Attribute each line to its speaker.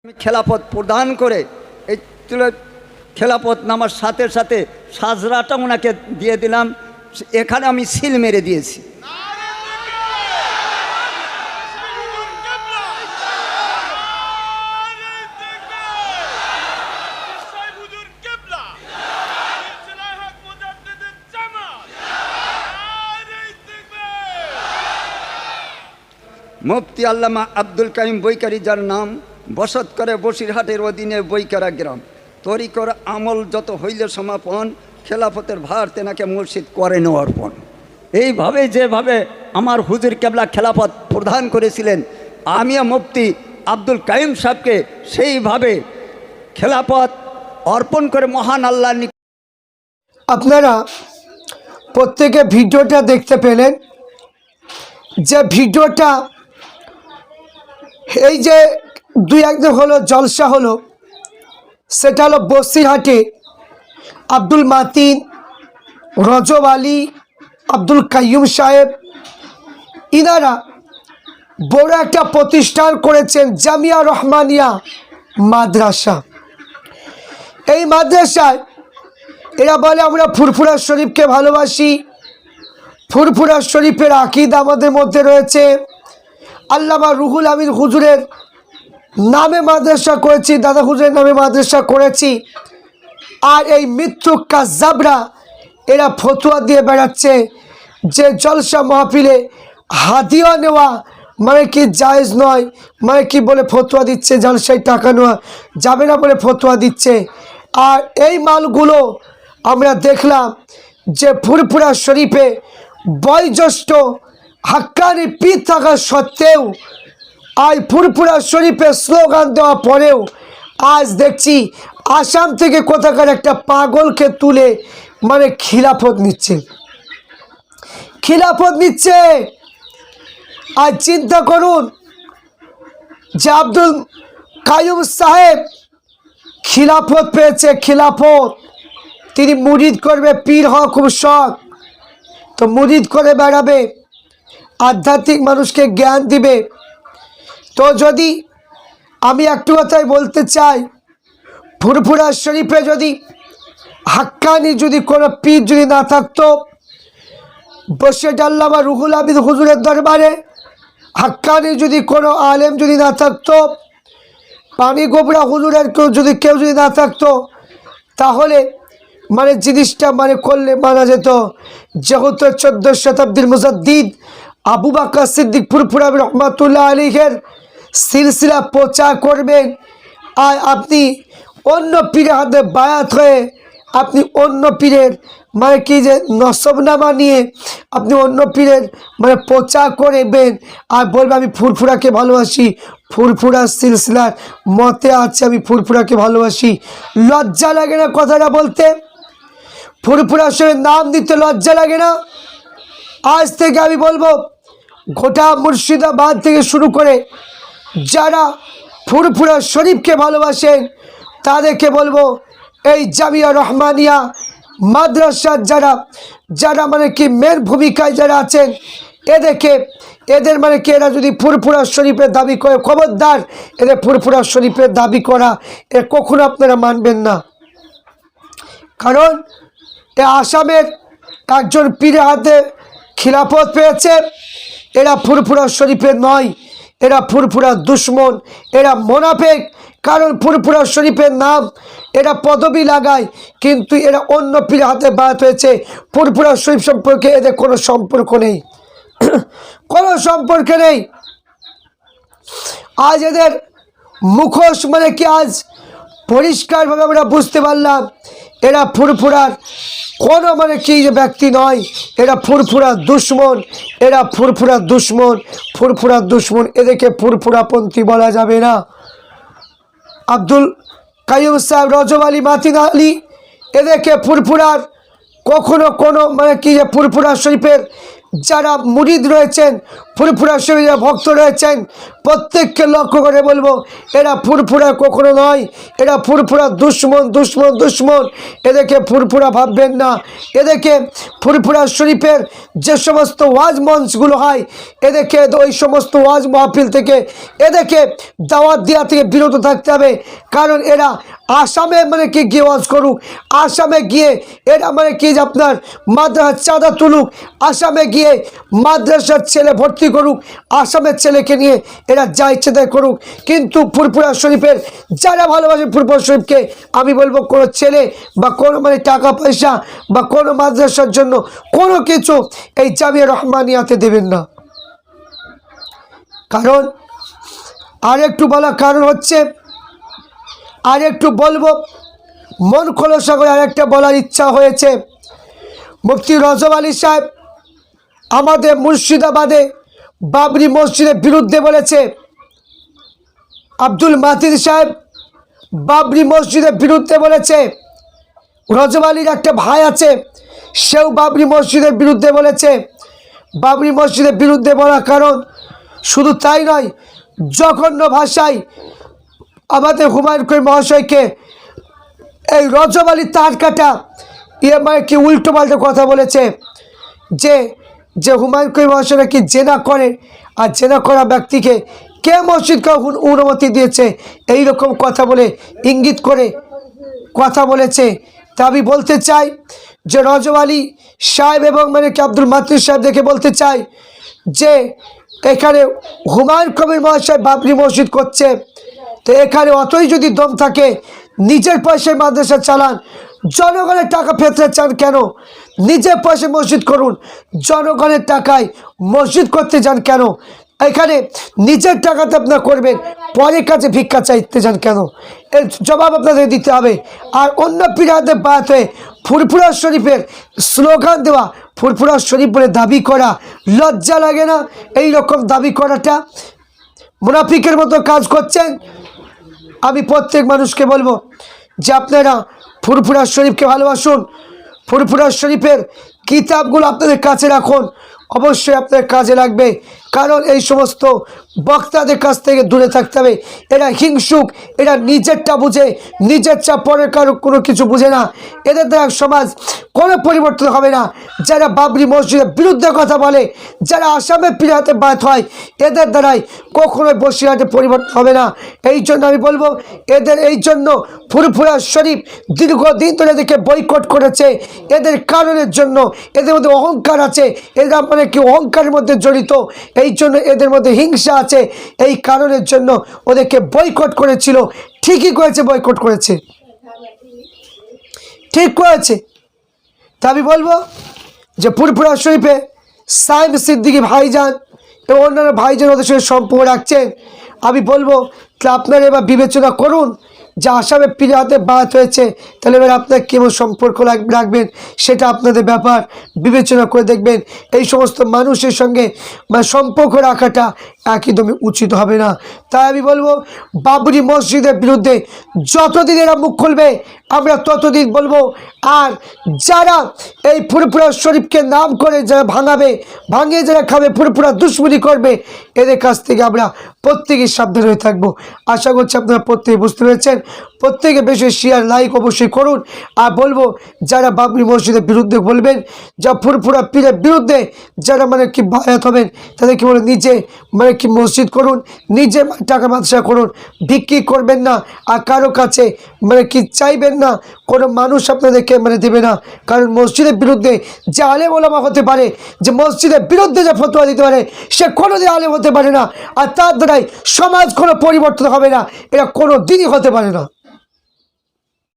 Speaker 1: আমি খেলাফত প্রদান করে এই খেলাফত নামার সাথে সাথে সাজরাটা ওনাকে দিয়ে দিলাম। এখানে আমি সিল মেরে দিয়েছি। মুফতি আল্লামা আব্দুল কাইম বৈকারি, যার নাম, বসত করে বসিরহাটের অধীনে বৈকারা গ্রাম। তরিকর আমল যত হইলে সমাপন, খেলাফতের ভার তেনাকে মুর্শিদ করেন অর্পণ। এইভাবে যেভাবে আমার হুজুর কেবলা খেলাফত প্রদান করেছিলেন, আমিও মুফতি আব্দুল কাইম সাহেবকে সেইভাবে খেলাফত অর্পণ করে মহান আল্লাহ।
Speaker 2: আপনারা প্রত্যেকে ভিডিওটা দেখতে পেলেন। যে ভিডিওটা এই যে দুই একদিন হলো জলসা হলো, সেটা হলো বসিরহাটে আব্দুল মাতিন, রজব আলী, আব্দুল কাইয়ুম সাহেব, ইনারা বড় একটা প্রতিষ্ঠান করেছেন, জামিয়া রহমানিয়া মাদ্রাসা। এই মাদ্রাসায় এরা বলে আমরা ফুরফুরা শরীফকে ভালোবাসি, ফুরফুরা শরীফের আকীদা আমাদের মধ্যে রয়েছে, আল্লামা রুহুল আমিন হুজুরের নামে মাদ্রাসা করেছি, দাদা হুজুরের নামে মাদ্রাসা করেছি। আর এই মিথ্যুক কাজ্জাবরা এরা ফতোয়া দিয়ে বেড়াচ্ছে যে জলসা মাহফিলে হাদিয়া নেওয়া মানে কি জায়েজ নয়, মানে কি বলে ফতোয়া দিচ্ছে, জলসায় টাকা নেওয়া যাবে না বলে ফতোয়া দিচ্ছে। আর এই মালগুলো আমরা দেখলাম যে ফুরফুরা শরীফে বয়োজ্যেষ্ঠ হাক্কানি পীর থাকা সত্ত্বেও, আজ ফুরফুরা শরীফে স্লোগান দেওয়া পরেও আজ দেখছি আসাম থেকে কোথাকার একটা পাগলকে তুলে মানে খিলাফত নিচ্ছে, খিলাফত নিচ্ছে। আজ চিন্তা করুন যে আব্দুল কাইয়ুম সাহেব খিলাফত পেয়েছে, খিলাফত তিনি মুরিদ করবে, পীর হওয়া খুব শখ, তো মুরিদ করে বেড়াবে, আধ্যাত্মিক মানুষকে জ্ঞান দিবে। তো যদি আমি একটু কথাই বলতে চাই, ফুরফুরা শরীফে যদি হাক্কানি যদি কোনো পীর যদি না থাকতো, বসে আল্লামা রুহুল আমিন হুজুরের দরবারে হাক্কানি যদি কোনো আলেম যদি না থাকতো, পানি গোবরা হুজুরের কেউ যদি না থাকতো, তাহলে মানে জিনিসটা মানে করলে মানা যেত। যেহেতু 14 শতাব্দীর মুজাদ্দিদ আবু বকর সিদ্দিক ফুরফুরা রহমাতুল্লাহ আলাইহির সিলসিলা প্রচার করবেন, আর আপনি অন্য পীরের হাতে বায়াত হয়ে আপনি অন্য পীরের মানে কি যে নসবনামা নিয়ে আপনি অন্য পীরের মানে প্রচার করবেন আর বলবে আমি ফুরফুরাকে ভালোবাসি, ফুরফুরা সিলসিলার মতে আছে আমি ফুরফুরাকে ভালোবাসি। লজ্জা লাগে না কথাটা বলতে? ফুরফুরা শরীফের নাম দিতে লজ্জা লাগে না? আজ থেকে আমি বলবো গোটা মুর্শিদাবাদ থেকে শুরু করে যারা ফুরফুরা শরীফকে ভালোবাসেন তাদেরকে বলবো এই জামিয়া রহমানিয়া মাদ্রাসার যারা মানে কি মেন ভূমিকায় যারা আছেন, এদের মানে কি এরা যদি ফুরফুরা শরীফের দাবি করে, খবরদার, এদের ফুরফুরা শরীফের দাবি করা এ কখনো আপনারা মানবেন না। কারণ এ আসামের একজন পীরের হাতে খিলাফত পেয়েছে, এরা ফুরফুরা শরীফের নয়, এরা ফুরফুরা দুশ্মন, এরা মোনাফেক। কারণ ফুরফুরা শরীফের নাম এরা পদবি লাগায়, কিন্তু এরা অন্য পীরের হাতে বায়াত হয়েছে। ফুরফুরা শরীফ সম্পর্কে এদের কোনো সম্পর্ক নেই, কোনো সম্পর্ক নেই। আজ এদের মুখোশ মানে কি আজ পরিষ্কারভাবে আমরা বুঝতে পারলাম এরা ফুরফুরার কোনো মানে কি যে ব্যক্তি নয়, এরা ফুরফুরা দুশ্মন, এরা ফুরফুরা দুশ্মন, ফুরফুরা দুশ্মন। এদেরকে ফুরফুরাপন্থী বলা যাবে না। আব্দুল কাইয়ুম সাহেব, রজব আলী, মাতিন আলী, এদেরকে ফুরফুরার কখনো কোনো মানে কি যে ফুরফুরা শরীফের যারা মুরিদ রয়েছেন, ফুরফুরা শরীফের যারা ভক্ত রয়েছেন, প্রত্যেককে লক্ষ্য করে বলবো, এরা ফুরফুরা কখনো নয়, এরা ফুরফুরা দুশ্মন দুশ্মন দুশ্মন। এদেরকে ফুরফুরা ভাববেন না। এদেরকে ফুরফুরা শরীফের যে সমস্ত ওয়াজ মঞ্চগুলো হয়, এদেরকে ওই সমস্ত ওয়াজ মাহফিল থেকে এদেরকে দাওয়াত দেওয়া থেকে বিরত থাকতে হবে। কারণ এরা আসামে কি গিয়ে ওয়াজ করুক, আসামে গিয়ে এরা কি যে আপনার মাদ্রাসার চাঁদা তুলুক, আসামে গিয়ে মাদ্রাসার ছেলে ভর্তি করুক, আসামের ছেলেকে নিয়ে এরা যা ইচ্ছে তাই করুক। কিন্তু ফুরফুরা শরীফের যারা ভালোবাসে ফুরফুরা শরীফকে, আমি বলবো কোনো ছেলে বা কোনো টাকা পয়সা বা কোনো মাদ্রাসার জন্য কোনো কিছু এই জামিয়া রহমানিয়াতে দেবেন না। কারণ আরেকটু বলার কারণ হচ্ছে, আরেকটু বলবো, মন খোলসা করে আরেকটা বলার ইচ্ছা হয়েছে। মুফতি রজব আলী সাহেব আমাদের মুর্শিদাবাদে বাবরি মসজিদের বিরুদ্ধে বলেছে। আব্দুল মাতিন সাহেব বাবরি মসজিদের বিরুদ্ধে বলেছে। রজব আলীর একটা ভাই আছে, সেও বাবরি মসজিদের বিরুদ্ধে বলেছে। বাবরি মসজিদের বিরুদ্ধে বলার কারণ শুধু তাই নয়, জঘন্য ভাষায় আমাদের হুমায়ুন কবির মহাশয়কে এই রজব আলী তার কাটা কি উল্টো পাল্টা কথা বলেছে, যে যে হুমায়ুন কবির মহাশয় নাকি জেনা করে, আর জেনা করা ব্যক্তিকে কে মসজিদ করার অনুমতি দিয়েছে, এই রকম কথা বলে ইঙ্গিত করে কথা বলেছে। তা আমি বলতে চাই যে রজব আলী সাহেব এবং কি আব্দুল মাতিন সাহেব দেখে বলতে চাই যে এখানে হুমায়ুন কবির মহাশয় বাবরি মসজিদ করছে, তো এখানে অতই যদি দম থাকে নিজের পয়সায় মাদ্রাসা চালান, জনগণের টাকা ফেরতে চান কেন? নিজের পয়সায় মসজিদ করুন, জনগণের টাকায় মসজিদ করতে যান কেন? এখানে নিজের টাকাতে আপনার করবেন, পরের কাছে ভিক্ষা চাইতে যান কেন? এর জবাব আপনাদের দিতে হবে। আর অন্য পীরাদের বায়াত হয়ে ফুরফুরা শরীফের স্লোগান দেওয়া, ফুরফুরা শরীফ বলে দাবি করা, লজ্জা লাগে না? এই রকম দাবি করাটা মুনাফিকের মতো কাজ করছেন। আমি প্রত্যেক মানুষকে বলবো যে আপনারা ফুরফুরা শরীফকে ভালোবাসুন, ফুরফুরা শরীফের কিতাবগুলো আপনাদের কাছে রাখুন, অবশ্যই আপনাদের কাজে লাগবে। কারণ এই সমস্ত বক্তাদের কাছ থেকে দূরে থাকতে হবে। এরা হিংসুক, এরা নিজেরটা বুঝে, নিজের চা পরের কারো কোনো কিছু বুঝে না। এদের দ্বারা সমাজ কোনো পরিবর্তন হবে না। যারা বাবরি মসজিদের বিরুদ্ধে কথা বলে, যারা আসামে পীরাতে বাত হয়, এদের দ্বারাই কখনোই বসিরহাটে পরিবর্তন হবে না। এই জন্য আমি বলবো, এদের এই জন্য ফুরফুরা শরীফ দীর্ঘদিন ধরে এদেরকে বয়কট করেছে। এদের কারণের জন্য এদের মধ্যে অহংকার আছে, এরা কি অহংকারের মধ্যে জড়িত, এই জন্য এদের মধ্যে হিংসা আছে। এই কারণের জন্য ওদেরকে বয়কট করেছিল। ঠিকই করেছে, বয়কট করেছে, ঠিক করেছে। তা আমি বলবো যে ফুরফুরা শরীফে সাইম সিদ্দিকী ভাইজান এবং অন্যান্য ভাইজান ওদের সঙ্গে সম্পর্ক রাখছেন। আমি বলবো আপনারা এবার বিবেচনা করুন যে আসামে পীরাতে বাত হয়েছে, তাহলে এবার আপনার কেমন সম্পর্ক রাখবেন সেটা আপনাদের ব্যাপার, বিবেচনা করে দেখবেন। এই সমস্ত মানুষের সঙ্গে সম্পর্ক রাখাটা একদমই উচিত হবে না। তাই আমি বলবো বাবরি মসজিদের বিরুদ্ধে যতদিন এরা মুখ খুলবে আমরা ততদিন বলবো। আর যারা এই ফুরফুরা শরীফকে নাম করে যারা ভাঙিয়ে যারা খাবে, ফুরফুরা দুশ্মনী করবে, এদের কাছ থেকে আমরা প্রত্যেকেই সাবধান হয়ে থাকবো। আশা করছি আপনারা প্রত্যেকে বুঝতে পেরেছেন। প্রত্যেকে বেশি শেয়ার লাইক অবশ্যই করুন। আর বলবো যারা বাবরি মসজিদের বিরুদ্ধে বলবেন, যা ফুরফুরা পীরের বিরুদ্ধে যারা কি বায়াত হবেন, তাদেরকে বলে নিজে কি মসজিদ করুন, নিজে টাকা মাদ্রাসা করুন, বিক্রি করবেন না। আর কারো কাছে কি চাইবেন না, কোনো মানুষ আপনাদেরকে দেবে না। কারণ মসজিদের বিরুদ্ধে যে আলেম ওলামা হতে পারে, যে মসজিদের বিরুদ্ধে যে ফতোয়া দিতে পারে, সে কোনোদিন আলেম হতে পারে না। আর তার দ্বারাই সমাজ কোনো পরিবর্তন হবে না, এটা কোনো দিনই হতে পারে না।